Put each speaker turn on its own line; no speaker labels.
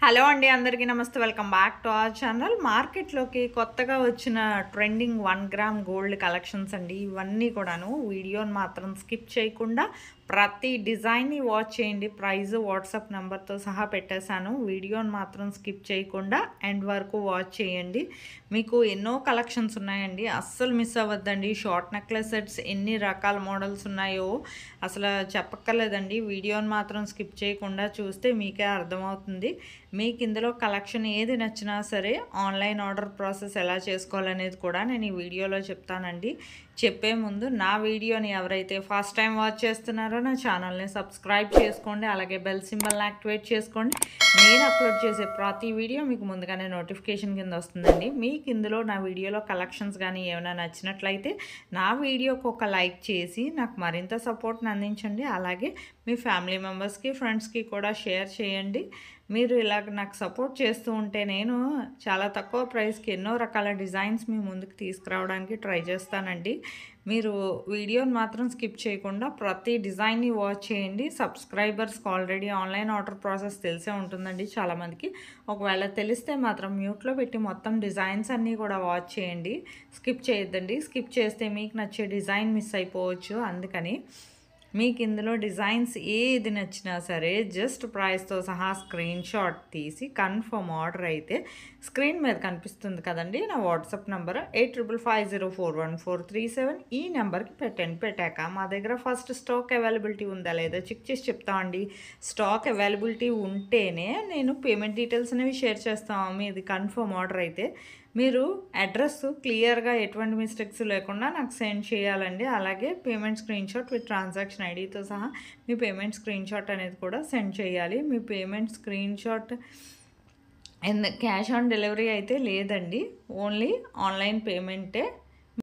Hello అండి, అందరికీ నమస్తే. Welcome back to our channel. మార్కెట్లోకి కొత్తగా వచ్చిన ట్రెండింగ్ 1 గ్రామ్ గోల్డ్ కలెక్షన్స్ అండి. ఇవన్నీ కూడాను వీడియోని మాత్రం స్కిప్ చేయకుండా ప్రతి డిజైన్ని వాచ్ చేయండి. ప్రైజ్ వాట్సాప్ నెంబర్తో సహా పెట్టేశాను. వీడియోని మాత్రం స్కిప్ చేయకుండా ఎండ్ వరకు వాచ్ చేయండి. మీకు ఎన్నో కలెక్షన్స్ ఉన్నాయండి, అస్సలు మిస్ అవ్వద్దండి. షార్ట్ నెక్లెస్ సెట్స్ ఎన్ని రకాల మోడల్స్ ఉన్నాయో అసలు చెప్పక్కర్లేదండి. వీడియోని మాత్రం స్కిప్ చేయకుండా చూస్తే మీకే అర్థమవుతుంది. మీకు ఇందులో కలెక్షన్ ఏది నచ్చినా సరే ఆన్లైన్ ఆర్డర్ ప్రాసెస్ ఎలా చేసుకోవాలనేది కూడా నేను ఈ వీడియోలో చెప్తానండి. చెప్పే ముందు నా వీడియోని ఎవరైతే ఫస్ట్ టైం వాచ్ చేస్తున్నారో నా ఛానల్ని సబ్స్క్రైబ్ చేసుకోండి. అలాగే బెల్ సింబల్ని యాక్టివేట్ చేసుకోండి. నేను అప్లోడ్ చేసే ప్రతి వీడియో మీకు ముందుగానే నోటిఫికేషన్ కింద వస్తుందండి. మీకు ఇందులో నా వీడియోలో కలెక్షన్స్ కానీ ఏమైనా నచ్చినట్లయితే నా వీడియోకి ఒక లైక్ చేసి నాకు మరింత సపోర్ట్ని అందించండి. అలాగే మీ ఫ్యామిలీ మెంబర్స్కి, ఫ్రెండ్స్కి కూడా షేర్ చేయండి. మీరు ఇలాగ నాకు సపోర్ట్ చేస్తూ ఉంటే నేను చాలా తక్కువ ప్రైస్కి ఎన్నో రకాల డిజైన్స్ మీ ముందుకు తీసుకురావడానికి ట్రై చేస్తానండి. మీరు వీడియోని మాత్రం స్కిప్ చేయకుండా ప్రతి డిజైన్ని వాచ్ చేయండి. సబ్స్క్రైబర్స్కి ఆల్రెడీ ఆన్లైన్ ఆర్డర్ ప్రాసెస్ తెలిసే ఉంటుందండి చాలామందికి. ఒకవేళ తెలిస్తే మాత్రం మ్యూట్లో పెట్టి మొత్తం డిజైన్స్ అన్నీ కూడా వాచ్ చేయండి. స్కిప్ చేయొద్దండి. స్కిప్ చేస్తే మీకు నచ్చే డిజైన్ మిస్ అయిపోవచ్చు. అందుకని మీకు ఇందులో డిజైన్స్ ఏది నచ్చినా సరే జస్ట్ ప్రైస్తో సహా స్క్రీన్ షాట్ తీసి కన్ఫర్మ్ ఆర్డర్ అయితే స్క్రీన్ మీద కనిపిస్తుంది కదండి నా వాట్సాప్ నెంబర్ 8550414137 ఈ నెంబర్కి పెట్టాక మా దగ్గర ఫస్ట్ స్టాక్ అవైలబిలిటీ ఉందా లేదా చెక్ చేసి చెప్తామండి. స్టాక్ అవైలబిలిటీ ఉంటేనే నేను పేమెంట్ డీటెయిల్స్ అనేవి షేర్ చేస్తాము. మీది కన్ఫర్మ్ ఆర్డర్ అయితే మీరు అడ్రస్ క్లియర్గా ఎటువంటి మిస్టేక్స్ లేకుండా నాకు సెండ్ చేయాలండి. అలాగే payment screen shot with transaction ఐడితో సహా మీ పేమెంట్ స్క్రీన్ షాట్ అనేది కూడా సెండ్ చేయాలి. మీ payment screenshot cash on delivery అయితే లేదండి, ఓన్లీ ఆన్లైన్ పేమెంటే